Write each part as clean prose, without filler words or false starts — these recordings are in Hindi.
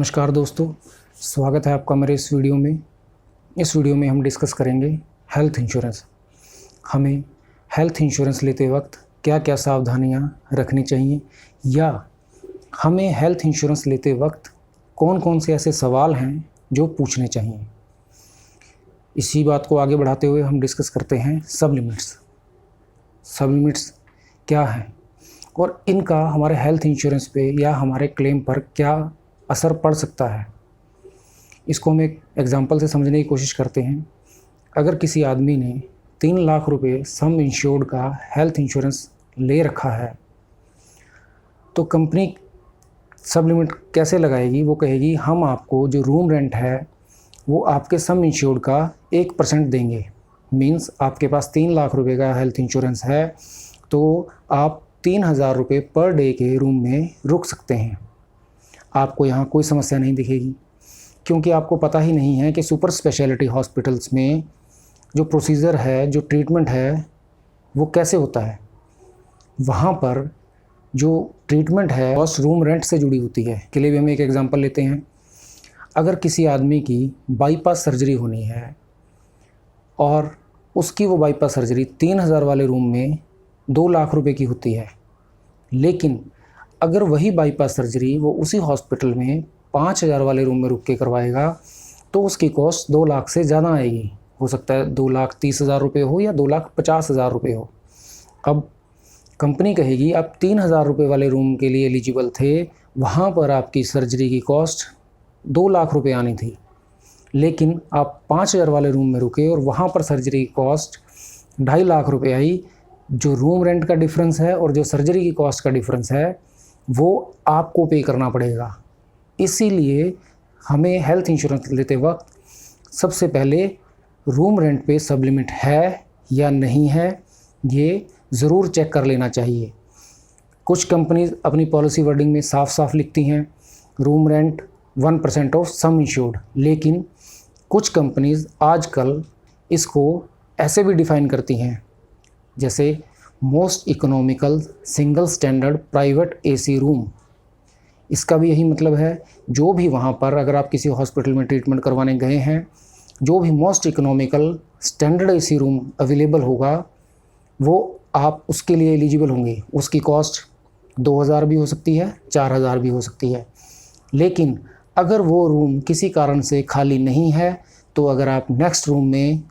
नमस्कार दोस्तों, स्वागत है आपका मेरे इस वीडियो में। इस वीडियो में हम डिस्कस करेंगे हेल्थ इंश्योरेंस। हमें हेल्थ इंश्योरेंस लेते वक्त क्या क्या सावधानियां रखनी चाहिए, या हमें हेल्थ इंश्योरेंस लेते वक्त कौन कौन से ऐसे सवाल हैं जो पूछने चाहिए। इसी बात को आगे बढ़ाते हुए हम डिस्कस करते हैं सब लिमिट्स। सब लिमिट्स क्या हैं और इनका हमारे हेल्थ इंश्योरेंस पे या हमारे क्लेम पर क्या असर पड़ सकता है। इसको हम एक एग्जांपल से समझने की कोशिश करते हैं। अगर किसी आदमी ने 3 लाख रुपए सम इंश्योर्ड का हेल्थ इंश्योरेंस ले रखा है, तो कंपनी सब लिमिट कैसे लगाएगी? वो कहेगी हम आपको जो रूम रेंट है वो आपके सम इंश्योर्ड का 1% देंगे। मीन्स आपके पास 3 लाख रुपए का हेल्थ इंश्योरेंस है तो आप 3,000 रुपये पर डे के रूम में रुक सकते हैं। आपको यहाँ कोई समस्या नहीं दिखेगी, क्योंकि आपको पता ही नहीं है कि सुपर स्पेशलिटी हॉस्पिटल्स में जो प्रोसीजर है, जो ट्रीटमेंट है, वो कैसे होता है। वहाँ पर जो ट्रीटमेंट है कॉस्ट रूम रेंट से जुड़ी होती है। के लिए भी हम एक एग्जांपल लेते हैं। अगर किसी आदमी की बाईपास सर्जरी होनी है और उसकी वो बाईपास सर्जरी 3,000 वाले रूम में 2 लाख रुपए की होती है, लेकिन अगर वही बाईपास सर्जरी वो उसी हॉस्पिटल में 5,000 वाले रूम में रुक के करवाएगा तो उसकी कॉस्ट 2 लाख से ज़्यादा आएगी। हो सकता है 2,30,000 रुपये हो या 2,50,000 रुपये हो। अब कंपनी कहेगी आप 3,000 रुपये वाले रूम के लिए एलिजिबल थे, वहाँ पर आपकी सर्जरी की कॉस्ट 2 लाख रुपये आनी थी, लेकिन आप 5,000 वाले रूम में रुके और वहाँ पर सर्जरी की कॉस्ट 2.5 लाख रुपये आई। जो रूम रेंट का डिफरेंस है और जो सर्जरी की कॉस्ट का डिफरेंस है वो आपको पे करना पड़ेगा। इसीलिए हमें हेल्थ इंश्योरेंस लेते वक्त सबसे पहले रूम रेंट पे सब लिमिट है या नहीं है, ये ज़रूर चेक कर लेना चाहिए। कुछ कंपनीज अपनी पॉलिसी वर्डिंग में साफ साफ लिखती हैं room rent 1% of some insured, लेकिन कुछ कंपनीज आजकल इसको ऐसे भी डिफ़ाइन करती हैं, जैसे most economical single standard private AC room. इसका भी यही मतलब है, जो भी वहाँ पर अगर आप किसी हॉस्पिटल में ट्रीटमेंट करवाने गए हैं, जो भी most economical standard AC room available होगा वो आप उसके लिए एलिजिबल होंगे। उसकी कॉस्ट 2,000 भी हो सकती है, 4,000 भी हो सकती है। लेकिन अगर वो रूम किसी कारण से खाली नहीं है तो अगर आप नेक्स्ट रूम में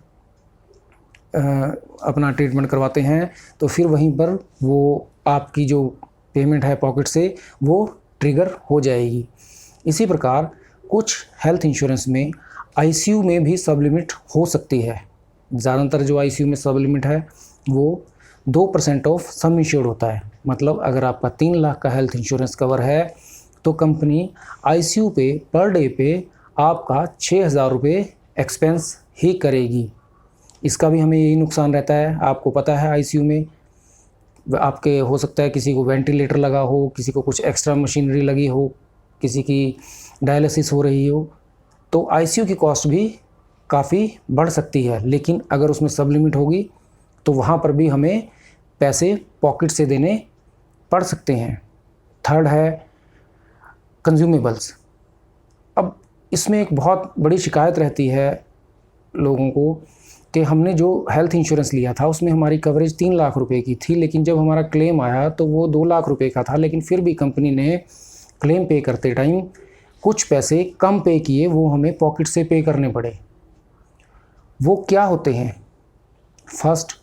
अपना ट्रीटमेंट करवाते हैं तो फिर वहीं पर वो आपकी जो पेमेंट है पॉकेट से वो ट्रिगर हो जाएगी। इसी प्रकार कुछ हेल्थ इंश्योरेंस में आईसीयू में भी सब लिमिट हो सकती है। ज़्यादातर जो आईसीयू में सब लिमिट है वो 2% ऑफ सम इंश्योर्ड होता है। मतलब अगर आपका 3 लाख का हेल्थ इंश्योरेंस कवर है तो कंपनी आईसीयू पे पर डे पे आपका 6,000 रुपये एक्सपेंस ही करेगी। इसका भी हमें यही नुकसान रहता है। आपको पता है आईसीयू में आपके हो सकता है किसी को वेंटिलेटर लगा हो, किसी को कुछ एक्स्ट्रा मशीनरी लगी हो, किसी की डायलिसिस हो रही हो, तो आईसीयू की कॉस्ट भी काफ़ी बढ़ सकती है। लेकिन अगर उसमें सब लिमिट होगी तो वहाँ पर भी हमें पैसे पॉकेट से देने पड़ सकते हैं। थर्ड है कंज्यूमेबल्स। अब इसमें एक बहुत बड़ी शिकायत रहती है लोगों को कि हमने जो हेल्थ इंश्योरेंस लिया था उसमें हमारी कवरेज 3 लाख रुपए की थी, लेकिन जब हमारा क्लेम आया तो वो 2 लाख रुपए का था, लेकिन फिर भी कंपनी ने क्लेम पे करते टाइम कुछ पैसे कम पे किए, वो हमें पॉकेट से पे करने पड़े। वो क्या होते हैं? फर्स्ट,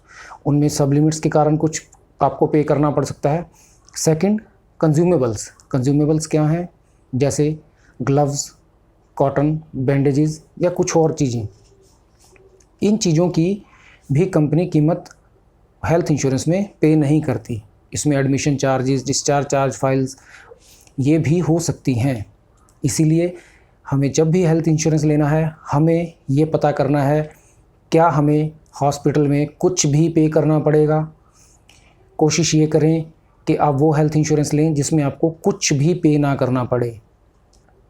उनमें सब लिमिट्स के कारण कुछ आपको पे करना पड़ सकता है। Second, consumables. कंज्यूमेबल्स क्या हैं? जैसे ग्लव्स, कॉटन, बैंडेजेस या कुछ और चीज़ें। इन चीज़ों की भी कंपनी कीमत हेल्थ इंश्योरेंस में पे नहीं करती। इसमें admission charges, discharge charge, files ये भी हो सकती हैं। इसीलिए हमें जब भी हेल्थ इंश्योरेंस लेना है हमें ये पता करना है क्या हमें हॉस्पिटल में कुछ भी पे करना पड़ेगा। कोशिश ये करें कि आप वो हेल्थ इंश्योरेंस लें जिसमें आपको कुछ भी पे ना करना पड़े।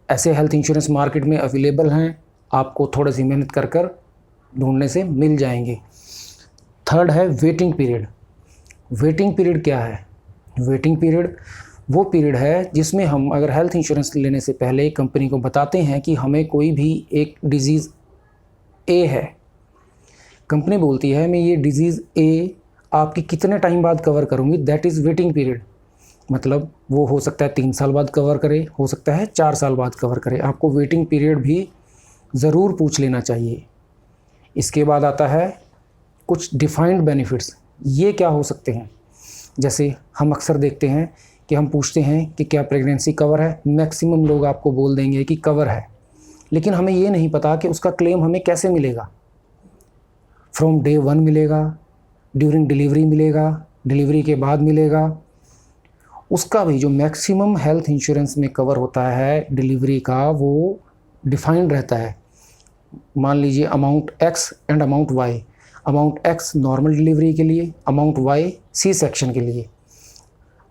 ऐसे हेल्थ इंश्योरेंस मार्केट में अवेलेबल हैं, आपको थोड़ी सी मेहनत कर ढूंढने से मिल जाएंगे। थर्ड है वेटिंग पीरियड। वेटिंग पीरियड क्या है? वेटिंग पीरियड वो पीरियड है जिसमें हम अगर हेल्थ इंश्योरेंस लेने से पहले कंपनी को बताते हैं कि हमें कोई भी एक डिजीज़ ए है, कंपनी बोलती है मैं ये डिजीज़ ए आपकी कितने टाइम बाद कवर करूँगी, दैट इज़ वेटिंग पीरियड। मतलब वो हो सकता है 3 साल बाद कवर करे, हो सकता है 4 साल बाद कवर करे, आपको वेटिंग पीरियड भी ज़रूर पूछ लेना चाहिए। इसके बाद आता है कुछ डिफाइंड बेनिफिट्स। ये क्या हो सकते हैं? जैसे हम अक्सर देखते हैं कि हम पूछते हैं कि क्या प्रेगनेंसी कवर है, मैक्सिमम लोग आपको बोल देंगे कि कवर है, लेकिन हमें ये नहीं पता कि उसका क्लेम हमें कैसे मिलेगा। फ्रॉम डे 1 मिलेगा, ड्यूरिंग डिलीवरी मिलेगा, डिलीवरी के बाद मिलेगा। उसका भी जो मैक्सिमम हेल्थ इंश्योरेंस में कवर होता है डिलीवरी का, वो डिफाइंड रहता है। मान लीजिए amount X and amount Y. Amount X normal delivery के लिए, अमाउंट वाई सी सेक्शन के लिए।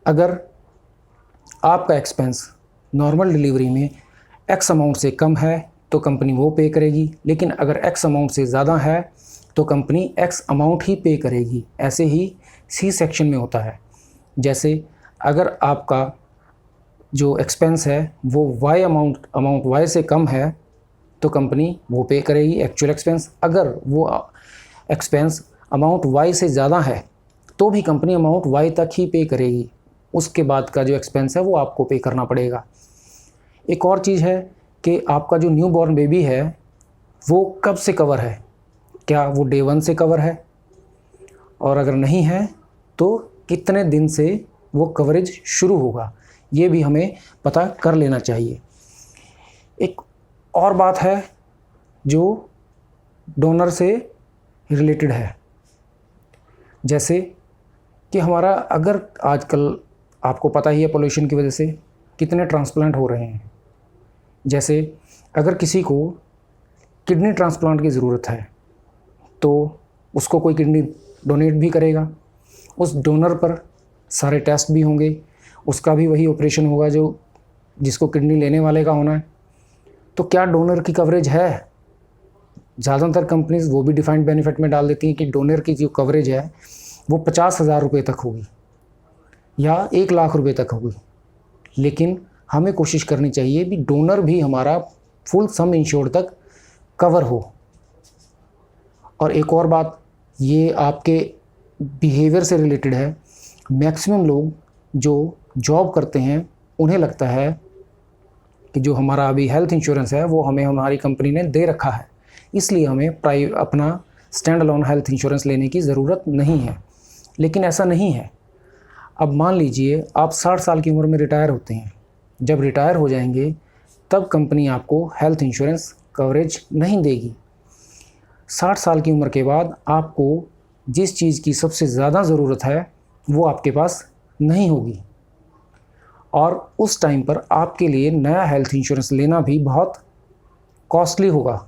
अगर आपका एक्सपेंस नॉर्मल डिलीवरी में एक्स अमाउंट से कम है तो कंपनी वो पे करेगी, लेकिन अगर एक्स अमाउंट से ज़्यादा है तो कंपनी एक्स अमाउंट ही पे करेगी। ऐसे ही सी सेक्शन में होता है। जैसे अगर आपका जो एक्सपेंस है वो वाई अमाउंट वाई से कम है तो कंपनी वो पे करेगी एक्चुअल एक्सपेंस। अगर वो एक्सपेंस अमाउंट वाई से ज़्यादा है तो भी कंपनी अमाउंट वाई तक ही पे करेगी। उसके बाद का जो एक्सपेंस है वो आपको पे करना पड़ेगा। एक और चीज़ है कि आपका जो न्यू बॉर्न बेबी है वो कब से कवर है, क्या वो डे 1 से कवर है, और अगर नहीं है तो कितने दिन से वो कवरेज शुरू होगा, ये भी हमें पता कर लेना चाहिए। एक और बात है जो डोनर से रिलेटेड है, जैसे कि हमारा अगर आजकल आपको पता ही है पोल्यूशन की वजह से कितने ट्रांसप्लांट हो रहे हैं। जैसे अगर किसी को किडनी ट्रांसप्लांट की ज़रूरत है तो उसको कोई किडनी डोनेट भी करेगा, उस डोनर पर सारे टेस्ट भी होंगे, उसका भी वही ऑपरेशन होगा जो जिसको किडनी लेने वाले का होना है। तो क्या डोनर की कवरेज है? ज़्यादातर कंपनीज वो भी डिफाइंड बेनिफिट में डाल देती हैं कि डोनर की जो कवरेज है वो 50,000 रुपये तक होगी या 1 लाख रुपये तक होगी। लेकिन हमें कोशिश करनी चाहिए कि डोनर भी हमारा फुल सम इंश्योर्ड तक कवर हो। और एक और बात, ये आपके बिहेवियर से रिलेटेड है। मैक्सिमम लोग जो जॉब करते हैं उन्हें लगता है कि जो हमारा अभी हेल्थ इंश्योरेंस है वो हमें हमारी कंपनी ने दे रखा है, इसलिए हमें अपना स्टैंड अलोन हेल्थ इंश्योरेंस लेने की ज़रूरत नहीं है। लेकिन ऐसा नहीं है। अब मान लीजिए आप 60 साल की उम्र में रिटायर होते हैं। जब रिटायर हो जाएंगे तब कंपनी आपको हेल्थ इंश्योरेंस कवरेज नहीं देगी। 60 साल की उम्र के बाद आपको जिस चीज़ की सबसे ज़्यादा ज़रूरत है वो आपके पास नहीं होगी, और उस टाइम पर आपके लिए नया हेल्थ इंश्योरेंस लेना भी बहुत कॉस्टली होगा।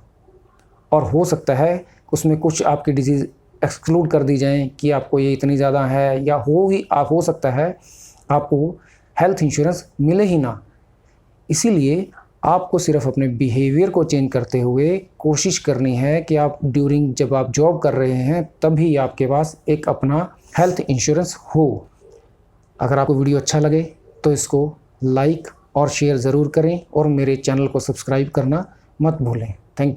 और हो सकता है उसमें कुछ आपकी डिजीज़ एक्सक्लूड कर दी जाएं कि आपको ये इतनी ज़्यादा है, या हो सकता है आपको हेल्थ इंश्योरेंस मिले ही ना। इसीलिए आपको सिर्फ अपने बिहेवियर को चेंज करते हुए कोशिश करनी है कि आप जब आप जॉब कर रहे हैं तभी आपके पास एक अपना हेल्थ इंश्योरेंस हो। अगर आपको वीडियो अच्छा लगे तो इसको लाइक और शेयर ज़रूर करें और मेरे चैनल को सब्सक्राइब करना मत भूलें।